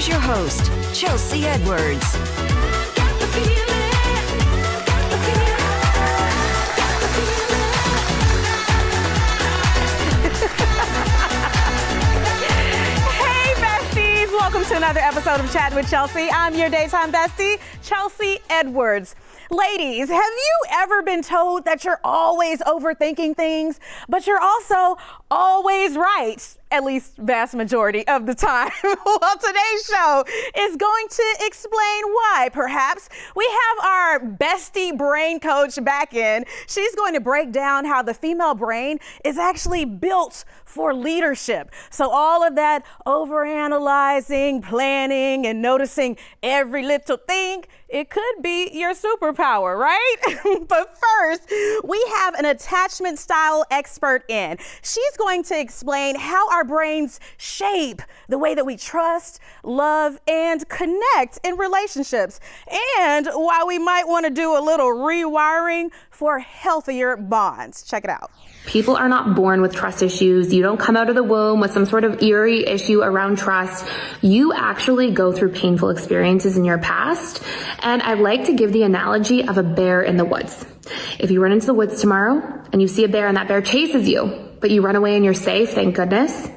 Here's your host, Chelsea Edwards. Welcome to another episode of Chattin with Chelsea. I'm your Daytime Bestie, Chelsea Edwards. Ladies, have you ever been told that you're always overthinking things, but you're also always right? At least vast majority of the time. Well, today's show is going to explain why. Perhaps we have our bestie brain coach back in. She's going to break down how the female brain is actually built for leadership. So all of that overanalyzing, planning, and noticing every little thing, it could be your superpower, right? But first, we have an attachment style expert in. She's going to explain how our brains shape the way that we trust, love, and connect in relationships, and why we might want to do a little rewiring for healthier bonds. Check it out. People are not born with trust issues. You don't come out of the womb with some sort of eerie issue around trust. You actually go through painful experiences in your past. And I like to give the analogy of a bear in the woods. If you run into the woods tomorrow and you see a bear and that bear chases you, but you run away and you're safe, thank goodness.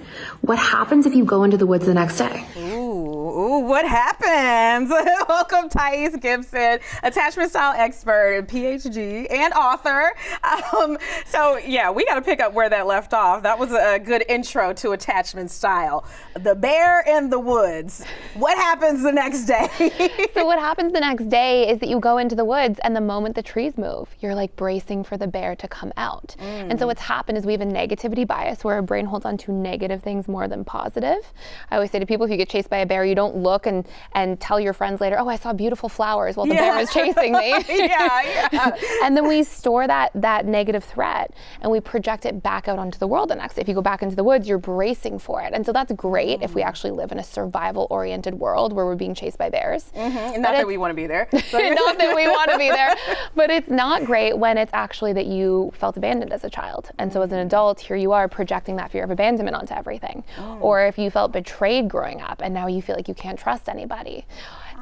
What happens if you go into the woods the next day? Ooh, what happens? Welcome, Thais Gibson, attachment style expert, PhD, and author. So yeah, we got to pick up where that left off. That was a good intro to attachment style. The bear in the woods. What happens the next day? So what happens the next day is that you go into the woods, and the moment the trees move, you're like bracing for the bear to come out. And so what's happened is we have a negativity bias where our brain holds on to negative things more than positive. I always say to people, if you get chased by a bear, you don't look and tell your friends later, oh, I saw beautiful flowers while the bear was chasing me. Yeah. And then we store that negative threat and we project it back out onto the world the next day. If you go back into the woods, you're bracing for it. And so that's great if we actually live in a survival-oriented world where we're being chased by bears. Not that we want to be there. Not that we want to be there. But it's not great when it's actually that you felt abandoned as a child. And so as an adult, here you are projecting that fear of abandonment onto everything. Or if you felt betrayed growing up and now you feel like you can't trust anybody.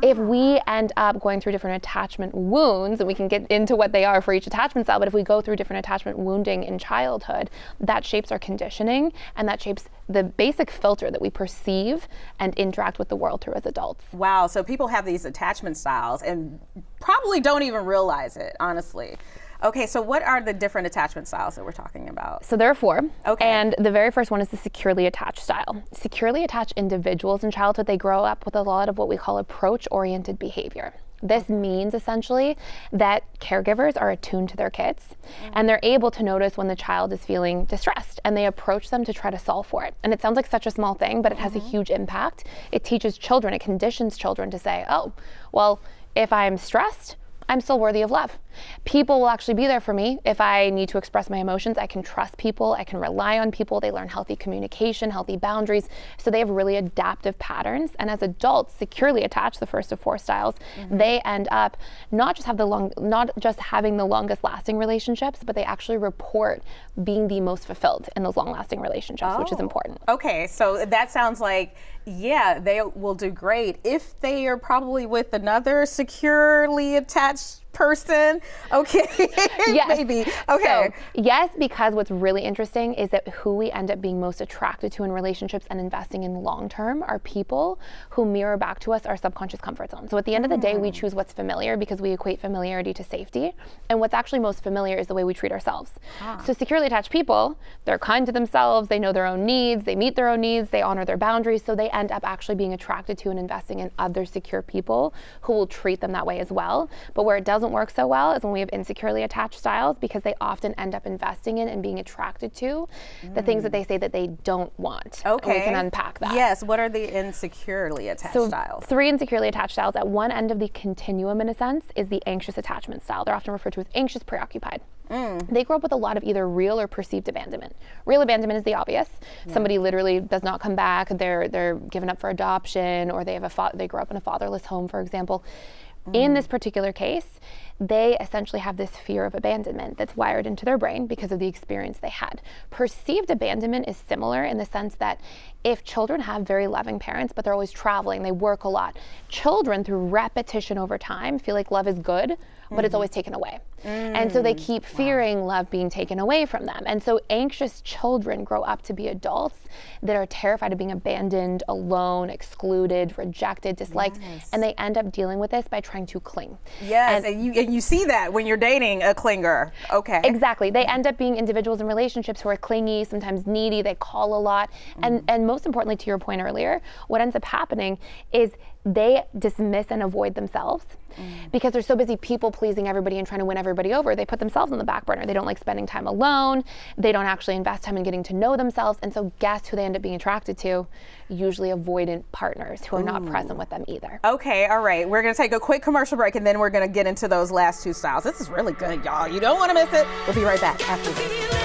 If we end up going through different attachment wounds, and we can get into what they are for each attachment style, but if we go through different attachment wounding in childhood, that shapes our conditioning and that shapes the basic filter that we perceive and interact with the world through as adults. Wow, so people have these attachment styles and probably don't even realize it, honestly. Okay, so what are the different attachment styles that we're talking about? So there are 4. Okay. And the very first one is the securely attached style. Securely attached individuals in childhood, they grow up with a lot of what we call approach-oriented behavior. This means essentially that caregivers are attuned to their kids and they're able to notice when the child is feeling distressed and they approach them to try to solve for it. And it sounds like such a small thing, but it has a huge impact. It teaches children, it conditions children to say, oh, well, if I'm stressed, I'm still worthy of love. People will actually be there for me. If I need to express my emotions, I can trust people, I can rely on people. They learn healthy communication, healthy boundaries. So they have really adaptive patterns. And as adults, securely attached, the first of 4 styles, they end up not just having the longest lasting relationships, but they actually report being the most fulfilled in those long lasting relationships, which is important. Okay, so that sounds like, yeah, they will do great if they are probably with another securely attached person. Okay. Yes. Maybe. Okay. So, yes, because what's really interesting is that who we end up being most attracted to in relationships and investing in long term are people who mirror back to us our subconscious comfort zone. So at the end of the day, we choose what's familiar because we equate familiarity to safety. And what's actually most familiar is the way we treat ourselves. So securely attached people, they're kind to themselves, they know their own needs, they meet their own needs, they honor their boundaries. So they end up actually being attracted to and investing in other secure people who will treat them that way as well. But where it doesn't work so well is when we have insecurely attached styles, because they often end up investing in and being attracted to the things that they say that they don't want. Okay. And we can unpack that. Yes, what are the insecurely attached styles? 3 insecurely attached styles. At one end of the continuum, in a sense, is the anxious attachment style. They're often referred to as anxious preoccupied. They grow up with a lot of either real or perceived abandonment. Real abandonment is the obvious. Somebody literally does not come back, they're given up for adoption, or they grow up in a fatherless home, for example. In this particular case, they essentially have this fear of abandonment that's wired into their brain because of the experience they had. Perceived abandonment is similar in the sense that if children have very loving parents, but they're always traveling, they work a lot, children through repetition over time feel like love is good, but it's always taken away. And so they keep fearing love being taken away from them. And so anxious children grow up to be adults that are terrified of being abandoned, alone, excluded, rejected, disliked, and they end up dealing with this by trying to cling. Yes, and you see that when you're dating a clinger. Okay. Exactly. They end up being individuals in relationships who are clingy, sometimes needy, they call a lot. And most importantly, to your point earlier, what ends up happening is they dismiss and avoid themselves because they're so busy people pleasing everybody and trying to win everybody over. They put themselves on the back burner. They don't like spending time alone. They don't actually invest time in getting to know themselves. And so guess who they end up being attracted to? Usually avoidant partners who are not present with them either. Okay, all right. We're going to take a quick commercial break and then we're going to get into those last two styles. This is really good, y'all. You don't want to miss it. We'll be right back after this.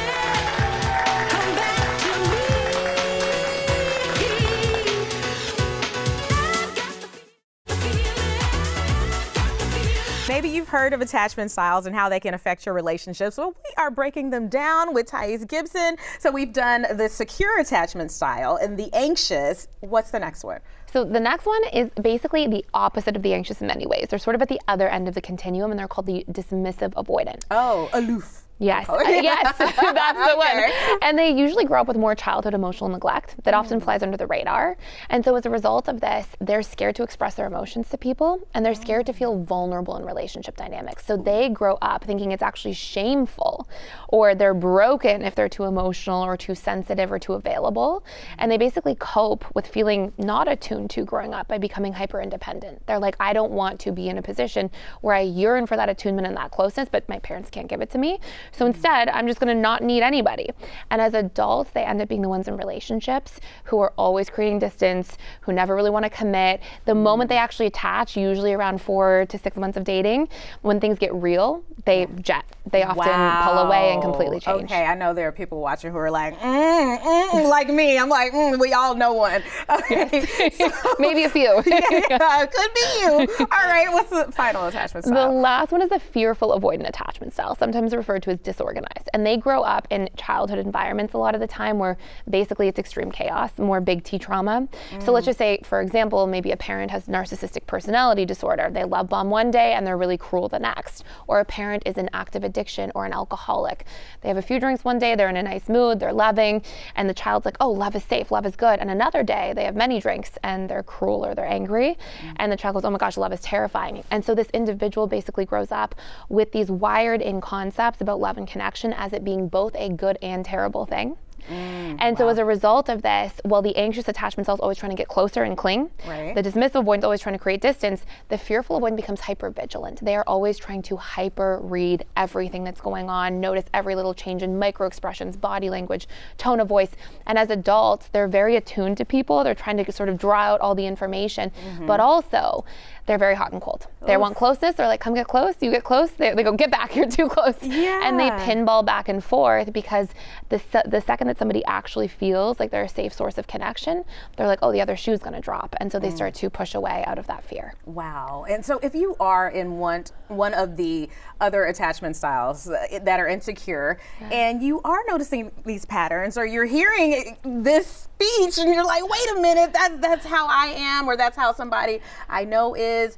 Maybe you've heard of attachment styles and how they can affect your relationships. Well, we are breaking them down with Thais Gibson. So we've done the secure attachment style and the anxious. What's the next one? So the next one is basically the opposite of the anxious in many ways. They're sort of at the other end of the continuum, and they're called the dismissive avoidant. Oh, aloof. Yes, yes, that's the one. And they usually grow up with more childhood emotional neglect that often flies under the radar. And so as a result of this, they're scared to express their emotions to people, and they're scared to feel vulnerable in relationship dynamics. So they grow up thinking it's actually shameful, or they're broken if they're too emotional or too sensitive or too available. And they basically cope with feeling not attuned to growing up by becoming hyper independent. They're like, I don't want to be in a position where I yearn for that attunement and that closeness, but my parents can't give it to me. So instead, I'm just going to not need anybody. And as adults, they end up being the ones in relationships who are always creating distance, who never really want to commit. The moment they actually attach, usually around 4 to 6 months of dating, when things get real, they jet. They often pull away and completely change. Okay, I know there are people watching who are like, like me. I'm like, we all know one. Okay. Yes. Maybe a few. Yeah, could be you. All right, what's the final attachment style? The last one is a fearful avoidant attachment style, sometimes referred to as disorganized. And they grow up in childhood environments a lot of the time where basically it's extreme chaos, more big T trauma. So let's just say, for example, maybe a parent has narcissistic personality disorder. They love bomb one day and they're really cruel the next. Or a parent is in active addiction or an alcoholic. They have a few drinks one day, they're in a nice mood, they're loving, and the child's like, oh, love is safe, love is good. And another day they have many drinks and they're cruel or they're angry. And the child goes, oh my gosh, love is terrifying. And so this individual basically grows up with these wired in concepts about love and connection as it being both a good and terrible thing. And so as a result of this, while the anxious attachment style is always trying to get closer and cling, the dismissive avoidant is always trying to create distance, the fearful avoidant becomes hyper vigilant. They are always trying to hyper read everything that's going on, notice every little change in micro expressions, body language, tone of voice. And as adults, they're very attuned to people. They're trying to sort of draw out all the information, but also they're very hot and cold. They want closeness. They're like, come get close. You get close. They go, get back. You're too close. And they pinball back and forth because the second that somebody actually feels like they're a safe source of connection, they're like, oh, the other shoe's going to drop. And so they start to push away out of that fear. Wow. And so if you are in one of the other attachment styles that are insecure, and you are noticing these patterns, or you're hearing this speech and you're like, wait a minute, that's how I am, or that's how somebody I know is.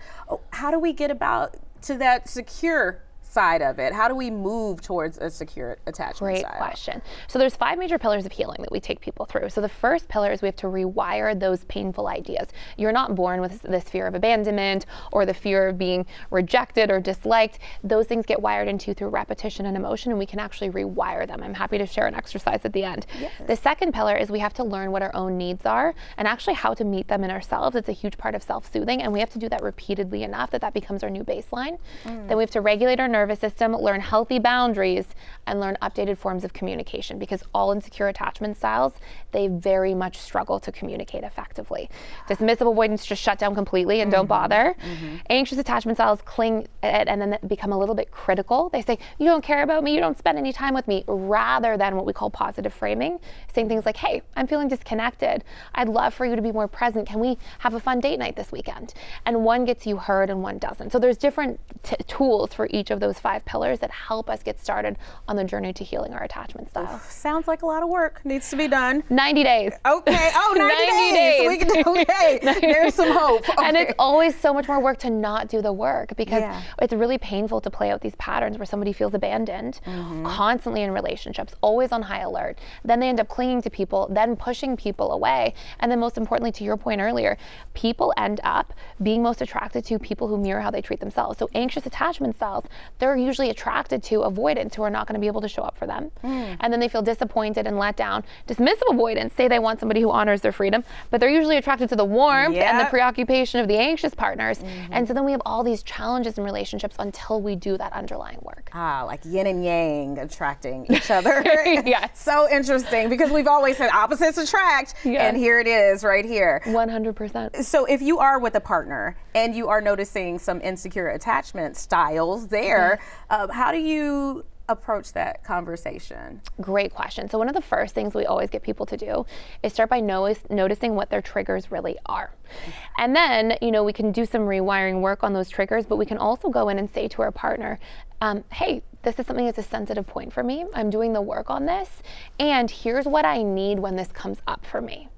How do we get about to that secure side of it? How do we move towards a secure attachment style? Great question. So there's 5 major pillars of healing that we take people through. So the first pillar is we have to rewire those painful ideas. You're not born with this fear of abandonment or the fear of being rejected or disliked. Those things get wired into you through repetition and emotion, and we can actually rewire them. I'm happy to share an exercise at the end. Yes. The second pillar is we have to learn what our own needs are and actually how to meet them in ourselves. It's a huge part of self-soothing, and we have to do that repeatedly enough that becomes our new baseline. Then we have to regulate our nervous system, learn healthy boundaries, and learn updated forms of communication, because all insecure attachment styles, they very much struggle to communicate effectively. Dismissive avoidance just shut down completely and don't bother. Anxious attachment styles cling and then become a little bit critical. They say, you don't care about me, you don't spend any time with me, rather than what we call positive framing, saying things like, hey, I'm feeling disconnected. I'd love for you to be more present. Can we have a fun date night this weekend? And one gets you heard and one doesn't. So there's different tools for each of those 5 pillars that help us get started on the journey to healing our attachment style. Sounds like a lot of work needs to be done. 90 days. Okay. Oh, 90 days. We can do, okay. There's some hope. Okay. And it's always so much more work to not do the work, because it's really painful to play out these patterns where somebody feels abandoned, constantly in relationships, always on high alert. Then they end up clinging to people, then pushing people away. And then most importantly, to your point earlier, people end up being most attracted to people who mirror how they treat themselves. So anxious attachment styles, they're usually attracted to avoidants who are not going to be able to show up for them. And then they feel disappointed and let down. Dismissive avoidants say they want somebody who honors their freedom, but they're usually attracted to the warmth and the preoccupation of the anxious partners. And so then we have all these challenges in relationships until we do that underlying work. Like yin and yang attracting each other. Yes. So interesting, because we've always said opposites attract, and here it is right here. 100%. So if you are with a partner and you are noticing some insecure attachment styles there, how do you approach that conversation? Great question. So one of the first things we always get people to do is start by noticing what their triggers really are. And then, we can do some rewiring work on those triggers, but we can also go in and say to our partner, hey, this is something that's a sensitive point for me. I'm doing the work on this, and here's what I need when this comes up for me.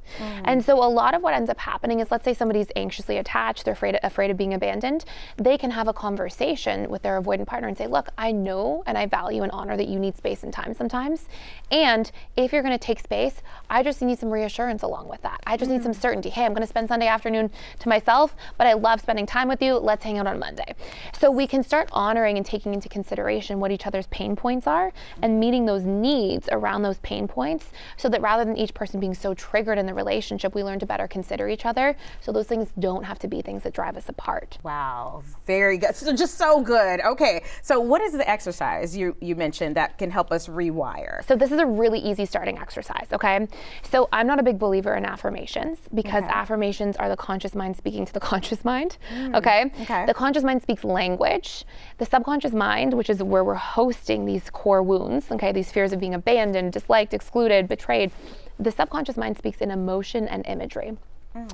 And so a lot of what ends up happening is, let's say somebody's anxiously attached, they're afraid of being abandoned. They can have a conversation with their avoidant partner and say, look, I know and I value and honor that you need space and time sometimes. And if you're going to take space, I just need some reassurance along with that. I just need some certainty. Hey, I'm going to spend Sunday afternoon to myself, but I love spending time with you. Let's hang out on Monday. So we can start honoring and taking into consideration what each other's pain points are and meeting those needs around those pain points, so that rather than each person being so triggered in the relationship, we learn to better consider each other, so those things don't have to be things that drive us apart. Wow, very good. So just so good. Okay, so what is the exercise you mentioned that can help us rewire? So this is a really easy starting exercise, okay? So I'm not a big believer in affirmations, because affirmations are the conscious mind speaking to the conscious mind, okay? The conscious mind speaks language. The subconscious mind, which is where we're hosting these core wounds, okay, these fears of being abandoned, disliked, excluded, betrayed, the subconscious mind speaks in emotion and imagery.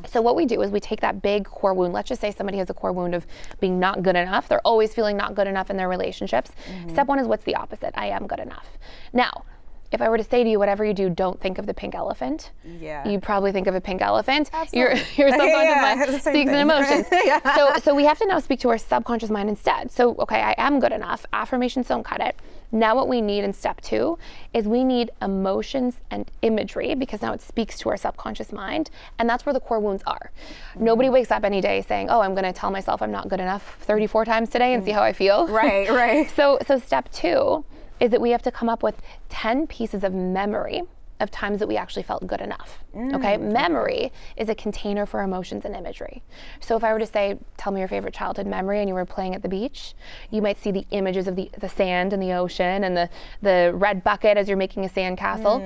So what we do is we take that big core wound. Let's just say somebody has a core wound of being not good enough. They're always feeling not good enough in their relationships. Step 1 is, what's the opposite? I am good enough. Now, if I were to say to you, whatever you do, don't think of the pink elephant. You'd probably think of a pink elephant. Your subconscious mind speaks in emotions. So we have to now speak to our subconscious mind instead. So, okay, I am good enough. Affirmations don't cut it. Now what we need in step 2 is we need emotions and imagery, because now it speaks to our subconscious mind, and that's where the core wounds are. Nobody wakes up any day saying, oh, I'm going to tell myself I'm not good enough 34 times today and see how I feel. Right. So step 2 is that we have to come up with 10 pieces of memory of times that we actually felt good enough. Okay, memory is a container for emotions and imagery. So if I were to say, tell me your favorite childhood memory, and you were playing at the beach, you might see the images of the sand and the ocean and the red bucket as you're making a sand castle.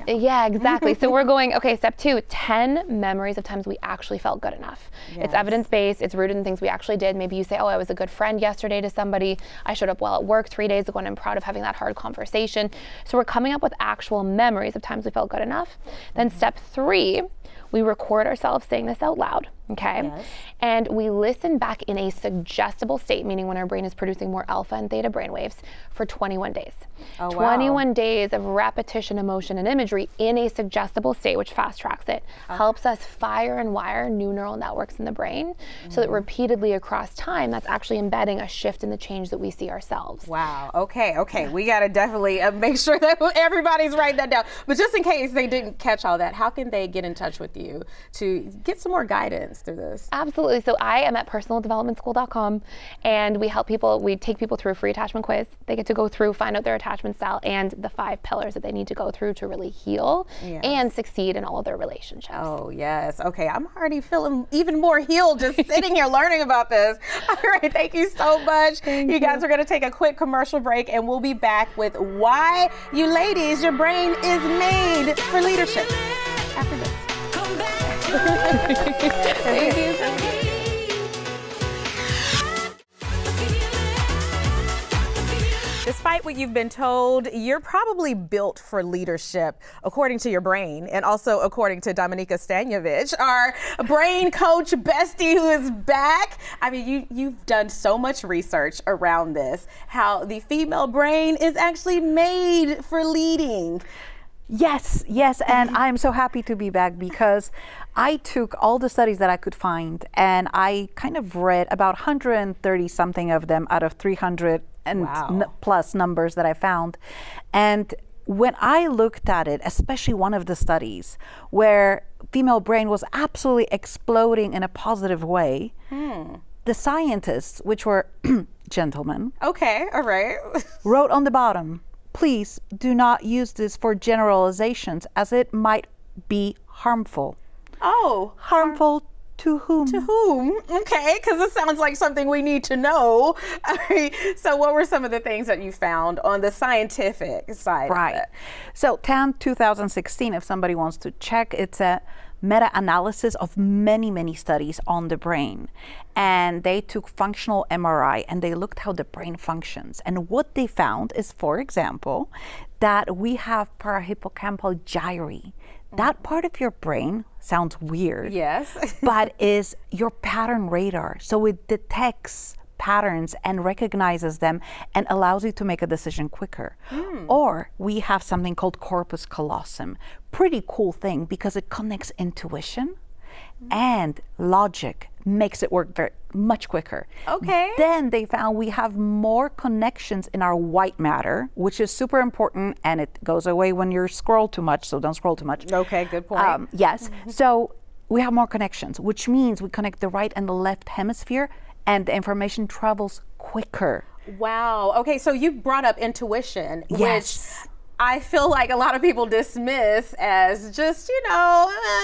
Yeah, exactly. So we're going, okay, step 2, 10 memories of times we actually felt good enough. It's evidence-based, it's rooted in things we actually did. Maybe you say, oh, I was a good friend yesterday to somebody, I showed up well at work 3 days ago, and I'm proud of having that hard conversation. So we're coming up with actual memories of times we felt good enough. Then step 3, we record ourselves saying this out loud, okay? And we listen back in a suggestible state, meaning when our brain is producing more alpha and theta brainwaves, for 21 days. 21 days of repetition, emotion, and imagery in a suggestible state, which fast tracks it, helps us fire and wire new neural networks in the brain, so that repeatedly across time, that's actually embedding a shift in the change that we see ourselves. Wow, okay. We gotta definitely make sure that everybody's writing that down. But just in case they didn't catch all that, how can they get in touch with you to get some more guidance us through this? Absolutely. So I am at personaldevelopmentschool.com, and we take people through a free attachment quiz. They get to go through, find out their attachment style and the 5 pillars that they need to go through to really heal and succeed in all of their relationships. Oh, yes. Okay, I'm already feeling even more healed just sitting here learning about this. All right, thank you so much. You guys are going to take a quick commercial break, and we'll be back with why you ladies, your brain is made for leadership after this. Thank you so much. Despite what you've been told, you're probably built for leadership, according to your brain, and also according to Dominika Stanjevich, our brain coach bestie who is back. I mean, you've done so much research around this, how the female brain is actually made for leading. Yes, and I'm so happy to be back because I took all the studies that I could find and I kind of read about 130 something of them out of 300 and plus numbers that I found. And when I looked at it, especially one of the studies where female brain was absolutely exploding in a positive way, the scientists, which were gentlemen, okay, all right, wrote on the bottom, please do not use this for generalizations as it might be harmful. Oh, harmful to whom? To whom? Okay, because it sounds like something we need to know. All right, so what were some of the things that you found on the scientific side of it? So TAN 2016, if somebody wants to check, it's a meta-analysis of many studies on the brain. And they took functional MRI and they looked how the brain functions. And what they found is, for example, that we have parahippocampal gyri. That part of your brain sounds weird. Yes. But is your pattern radar. So it detects patterns and recognizes them and allows you to make a decision quicker. Or we have something called corpus callosum. Pretty cool thing because it connects intuition and logic, makes it work very much quicker. Okay. Then they found we have more connections in our white matter, which is super important, and it goes away when you scroll too much, so don't scroll too much. Okay, good point. Yes, so we have more connections, which means we connect the right and the left hemisphere, and the information travels quicker. Wow. Okay, so you brought up intuition, Yes. which I feel like a lot of people dismiss as just,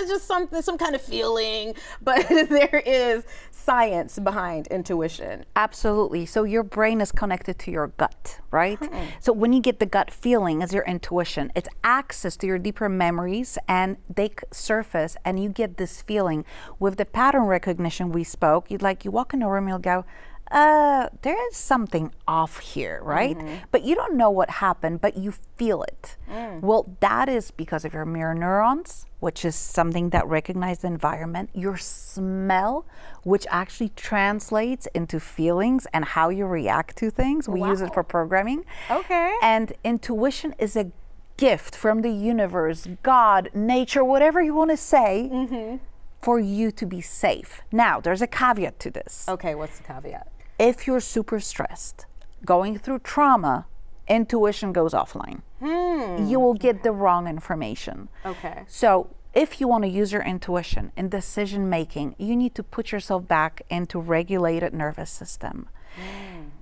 just some kind of feeling, but there is science behind intuition. Absolutely. So your brain is connected to your gut, right? So when you get the gut feeling as your intuition, it's access to your deeper memories and they surface and you get this feeling. With the pattern recognition we spoke, you walk in a room, you'll go, there is something off here, right? But you don't know what happened, but you feel it. Well, that is because of your mirror neurons, which is something that recognize the environment, your smell, which actually translates into feelings and how you react to things. We use it for programming. Okay. And intuition is a gift from the universe, God, nature, whatever you want to say, for you to be safe. Now, there's a caveat to this. Okay, what's the caveat? If you're super stressed, going through trauma, intuition goes offline. You will get the wrong information. Okay. So if you want to use your intuition in decision making, you need to put yourself back into regulated nervous system.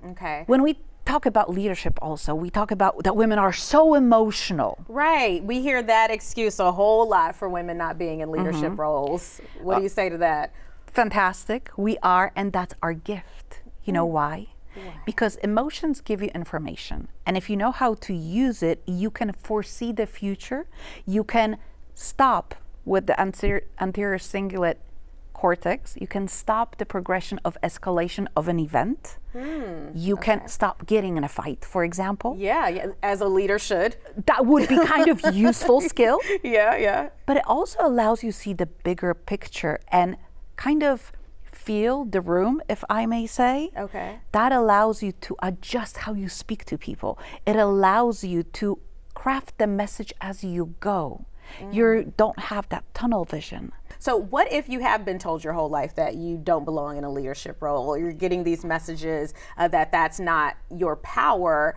Okay. When we talk about leadership also, we talk about that women are so emotional. Right. We hear that excuse a whole lot for women not being in leadership roles. What do you say to that? Fantastic. We are, and that's our gift. You know why? Because emotions give you information. And if you know how to use it, you can foresee the future. You can stop with the anterior cingulate cortex. You can stop the progression of escalation of an event. You can stop getting in a fight, for example. Yeah, as a leader should. That would be kind of useful skill. Yeah. But it also allows you to see the bigger picture and kind of feel the room, if I may say. Okay. That allows you to adjust how you speak to people. It allows you to craft the message as you go. You don't have that tunnel vision. So what if you have been told your whole life that you don't belong in a leadership role, or you're getting these messages that that's not your power,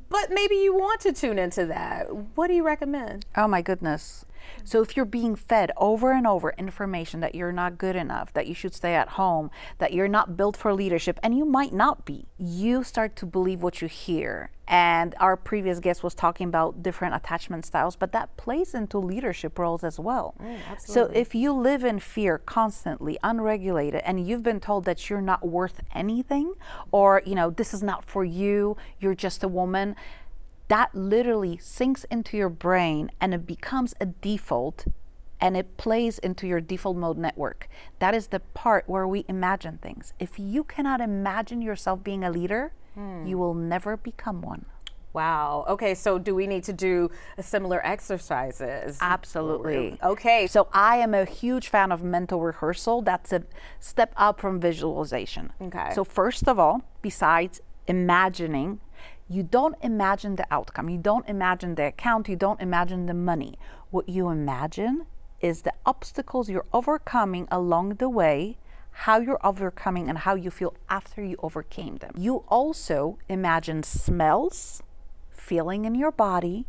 but maybe you want to tune into that? What do you recommend? Oh my goodness. So if you're being fed over and over information that you're not good enough, that you should stay at home, that you're not built for leadership, and you might not be, you start to believe what you hear. And our previous guest was talking about different attachment styles, but that plays into leadership roles as well. So if you live in fear constantly, unregulated, and you've been told that you're not worth anything, or, you know, this is not for you, you're just a woman, that literally sinks into your brain and it becomes a default, and it plays into your default mode network. That is the part where we imagine things. If you cannot imagine yourself being a leader, you will never become one. Wow. Okay, so do we need to do similar exercises? Absolutely. Okay. So I am a huge fan of mental rehearsal. That's a step up from visualization. Okay. So first of all, besides imagining, you don't imagine the outcome. You don't imagine the account. You don't imagine the money. What you imagine is the obstacles you're overcoming along the way, how you're overcoming, and how you feel after you overcame them. You also imagine smells, feeling in your body,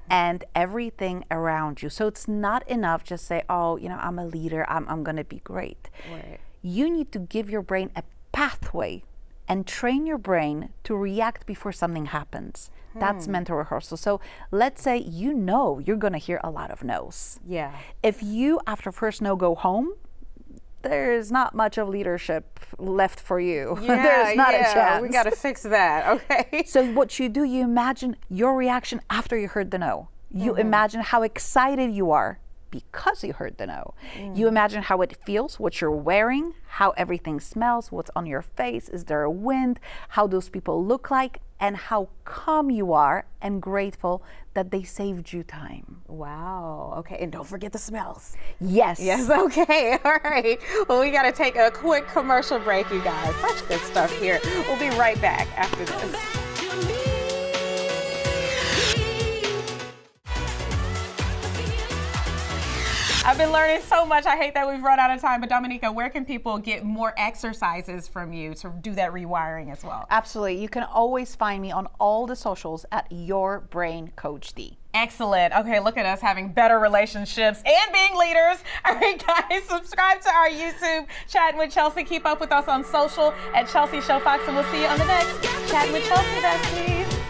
and everything around you. So it's not enough just say, oh, you know, I'm a leader, I'm gonna be great. Right. You need to give your brain a pathway and train your brain to react before something happens. That's mental rehearsal. So let's say you know you're gonna hear a lot of no's. Yeah. If you, after first no, go home, there's not much of leadership left for you. There's not a chance. We got to fix that. Okay. So what you do, you imagine your reaction after you heard the no. You imagine how excited you are because you heard the no. You imagine how it feels, what you're wearing, how everything smells, what's on your face, is there a wind, how those people look like, and how calm you are and grateful that they saved you time. Wow. Okay. And don't forget the smells. Yes. Yes. Okay. All right. Well, we got to take a quick commercial break, you guys. Such good stuff here. We'll be right back after this. I've been learning so much. I hate that we've run out of time. But Dominica, where can people get more exercises from you to do that rewiring as well? Absolutely. You can always find me on all the socials at Your Brain Coach D. Excellent. Okay, look at us having better relationships and being leaders. All right, guys, subscribe to our YouTube, Chattin with Chelsea. Keep up with us on social at Chelsea Show Fox, and we'll see you on the next Chattin with Chelsea, besties.